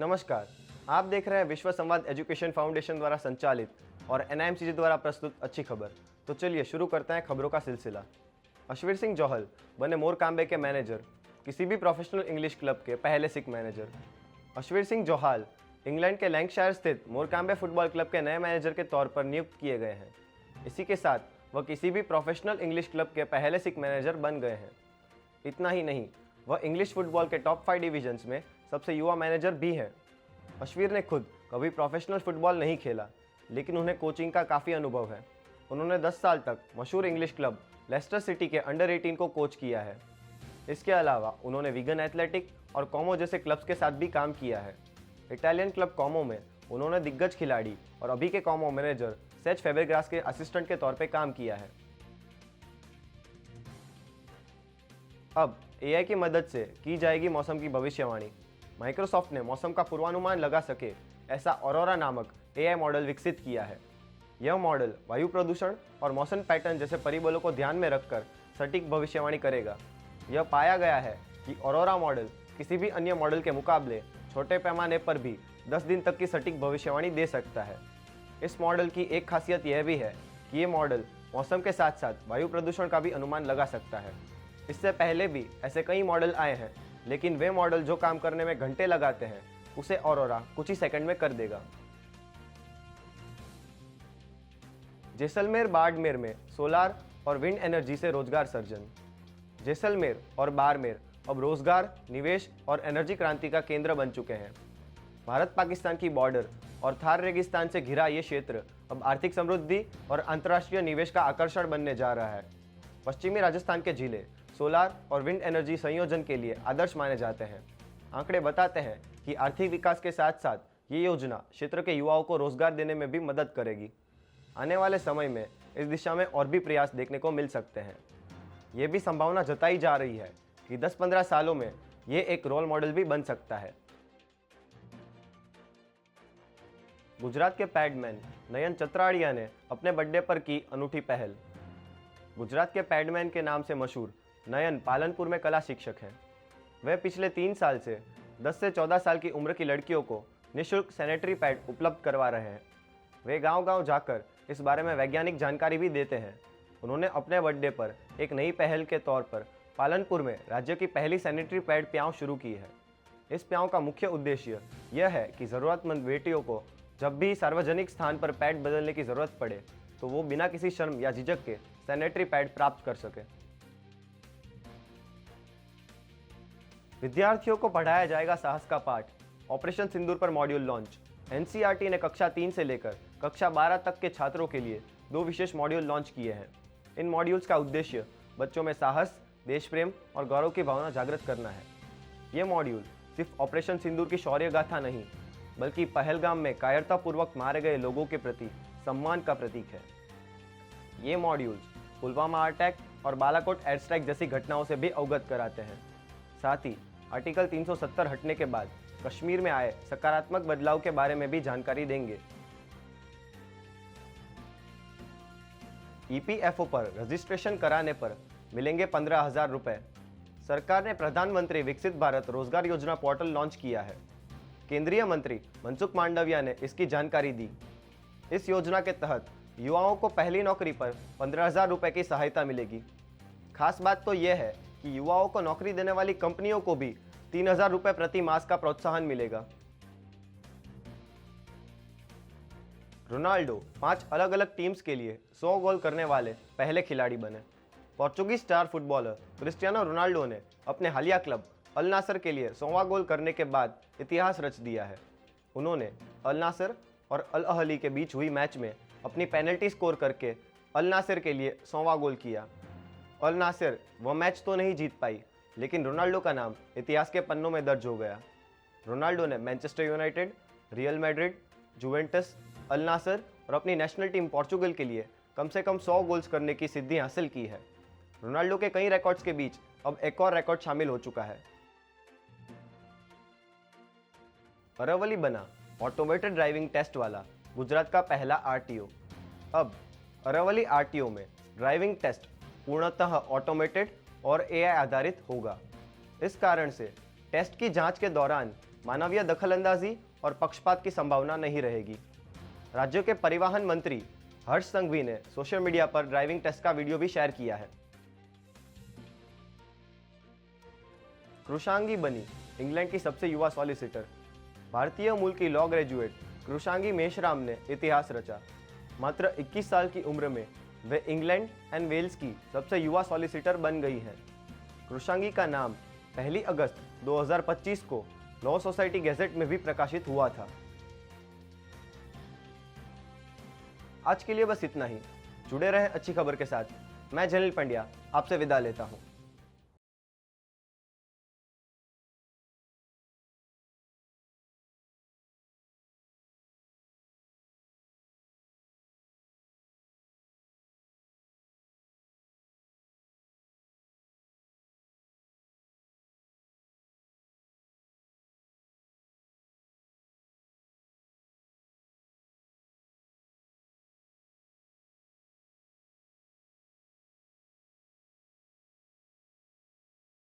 नमस्कार। आप देख रहे हैं विश्व संवाद एजुकेशन फाउंडेशन द्वारा संचालित और NIMCG द्वारा प्रस्तुत अच्छी खबर। तो चलिए शुरू करते हैं खबरों का सिलसिला। अश्वीर सिंह जौहल बने मोरकांबे के मैनेजर, किसी भी प्रोफेशनल इंग्लिश क्लब के पहले सिख मैनेजर। अश्वीर सिंह जौहल इंग्लैंड के लैंकशायर स्थित मोरकांबे फुटबॉल क्लब के नए मैनेजर के तौर पर नियुक्त किए गए हैं। इसी के साथ वह किसी भी प्रोफेशनल इंग्लिश क्लब के पहले सिख मैनेजर बन गए हैं। इतना ही नहीं, वह इंग्लिश फुटबॉल के टॉप 5 डिवीजन्स में सबसे युवा मैनेजर भी हैं। अश्वीर ने खुद कभी प्रोफेशनल फुटबॉल नहीं खेला, लेकिन उन्हें कोचिंग का काफ़ी अनुभव है। उन्होंने 10 साल तक मशहूर इंग्लिश क्लब लेस्टर सिटी के अंडर 18 को कोच किया है। इसके अलावा उन्होंने विगन एथलेटिक और कॉमो जैसे क्लब्स के साथ भी काम किया है। इटालियन क्लब कॉमो में उन्होंने दिग्गज खिलाड़ी और अभी के कॉमो मैनेजर सेज फेब्रेगास के असिस्टेंट के तौर पर काम किया है। अब AI की मदद से की जाएगी मौसम की भविष्यवाणी। माइक्रोसॉफ्ट ने मौसम का पूर्वानुमान लगा सके ऐसा ऑरोरा नामक AI मॉडल विकसित किया है। यह मॉडल वायु प्रदूषण और मौसम पैटर्न जैसे परिबलों को ध्यान में रखकर सटीक भविष्यवाणी करेगा। यह पाया गया है कि ऑरोरा मॉडल किसी भी अन्य मॉडल के मुकाबले छोटे पैमाने पर भी 10 दिन तक की सटीक भविष्यवाणी दे सकता है। इस मॉडल की एक खासियत यह भी है कि ये मॉडल मौसम के साथ साथ वायु प्रदूषण का भी अनुमान लगा सकता है। इससे पहले भी ऐसे कई मॉडल आए हैं, लेकिन वे मॉडल जो काम करने में घंटे लगाते हैं उसे ऑरोरा कुछ ही सेकंड में कर देगा। जैसलमेर बाड़मेर में सोलार और विंड एनर्जी से रोजगार सर्जन। जैसलमेर और बाड़मेर अब रोजगार, निवेश और एनर्जी क्रांति का केंद्र बन चुके हैं। भारत पाकिस्तान की बॉर्डर और थार रेगिस्तान से घिरा ये क्षेत्र अब आर्थिक समृद्धि और अंतर्राष्ट्रीय निवेश का आकर्षण बनने जा रहा है। पश्चिमी राजस्थान के जिले सोलार और विंड एनर्जी संयोजन के लिए आदर्श माने जाते हैं। आंकड़े बताते हैं कि आर्थिक विकास के साथ साथ ये योजना क्षेत्र के युवाओं को रोजगार देने में भी मदद करेगी। आने वाले समय में इस दिशा में और भी प्रयास देखने को मिल सकते हैं। ये भी संभावना जताई जा रही है कि 10-15 सालों में ये एक रोल मॉडल भी बन सकता है। गुजरात के पैडमैन नयन चतराड़िया ने अपने बर्थडे पर की अनूठी पहल। गुजरात के पैडमैन के नाम से मशहूर नयन पालनपुर में कला शिक्षक हैं। वे पिछले 3 साल से 10 से 14 साल की उम्र की लड़कियों को निःशुल्क सैनिटरी पैड उपलब्ध करवा रहे हैं। वे गांव-गांव जाकर इस बारे में वैज्ञानिक जानकारी भी देते हैं। उन्होंने अपने बर्थडे पर एक नई पहल के तौर पर पालनपुर में राज्य की पहली सैनिटरी पैड प्याऊ शुरू की है। इस प्याऊ का मुख्य उद्देश्य यह है कि ज़रूरतमंद बेटियों को जब भी सार्वजनिक स्थान पर पैड बदलने की ज़रूरत पड़े तो वो बिना किसी शर्म या झिझक के सैनिटरी पैड प्राप्त कर सके। विद्यार्थियों को पढ़ाया जाएगा साहस का पाठ। ऑपरेशन सिंदूर पर मॉड्यूल लॉन्च। NCERT ने कक्षा 3 से लेकर कक्षा 12 तक के छात्रों के लिए 2 विशेष मॉड्यूल लॉन्च किए हैं। इन मॉड्यूल्स का उद्देश्य बच्चों में साहस, देश प्रेम और गौरव की भावना जागृत करना है। ये मॉड्यूल सिर्फ ऑपरेशन सिंदूर की शौर्य गाथा नहीं, बल्कि पहलगाम में कायरतापूर्वक मारे गए लोगों के प्रति सम्मान का प्रतीक है। ये मॉड्यूल्स पुलवामा अटैक और बालाकोट एयर स्ट्राइक जैसी घटनाओं से भी अवगत कराते हैं। साथ ही आर्टिकल 370 हटने के बाद कश्मीर में आए सकारात्मक बदलाव के बारे में भी जानकारी देंगे। EPFO पर रजिस्ट्रेशन कराने पर मिलेंगे 15,000 रुपए। सरकार ने प्रधानमंत्री विकसित भारत रोजगार योजना पोर्टल लॉन्च किया है। केंद्रीय मंत्री मनसुख मांडविया ने इसकी जानकारी दी। इस योजना के तहत युवाओं को पहली नौकरी पर 15,000 रुपए की सहायता मिलेगी। खास बात तो यह है कि युवाओं को नौकरी देने वाली कंपनियों को भी 3,000 रुपए प्रति मास का प्रोत्साहन मिलेगा। रोनाल्डो 5 अलग अलग टीम्स के लिए 100 गोल करने वाले पहले खिलाड़ी बने। Portuguese star footballer Cristiano Ronaldo ने अपने हालिया क्लब अल नासर के लिए 100वां गोल करने के बाद इतिहास रच दिया है। उन्होंने अल नासर और अल अहली के बीच हुई मैच में अपनी पेनल्टी स्कोर करके अल नासर के लिए 100वां गोल किया। अल नासर वह मैच तो नहीं जीत पाई, लेकिन रोनाल्डो का नाम इतिहास के पन्नों में दर्ज हो गया। रोनाल्डो ने Manchester United, Real Madrid, Juventus, Al Nassr और अपनी नेशनल टीम पोर्चुगल के लिए कम से कम 100 गोल्स करने की सिद्धि हासिल की है। रोनाल्डो के कई रिकॉर्ड्स के बीच अब एक और रिकॉर्ड शामिल हो चुका है। अरावली बना ऑटोमेटेड ड्राइविंग टेस्ट वाला गुजरात का पहला RTO। अब अरावली RTO में ड्राइविंग टेस्ट पूर्णतः ऑटोमेटेड और AI आधारित होगा। इस कारण से टेस्ट की जांच के दौरान मानवीय दखलंदाजी और पक्षपात की संभावना नहीं रहेगी। राज्यों के परिवहन मंत्री हर्ष संघवी ने सोशल मीडिया पर ड्राइविंग टेस्ट का वीडियो भी शेयर किया है। कृषांगी बनी इंग्लैंड की सबसे युवा सॉलिसिटर। भारतीय मूल की लॉ ग्रेजुएट कृषांगी मेश्राम ने इतिहास रचा। मात्र 21 साल की उम्र में वे इंग्लैंड एंड वेल्स की सबसे युवा सॉलिसिटर बन गई हैं। कृषांगी का नाम 1 अगस्त 2025 को लॉ सोसाइटी गैजेट में भी प्रकाशित हुआ था। आज के लिए बस इतना ही। जुड़े रहें अच्छी खबर के साथ। मैं जलील पंड्या आपसे विदा लेता हूँ।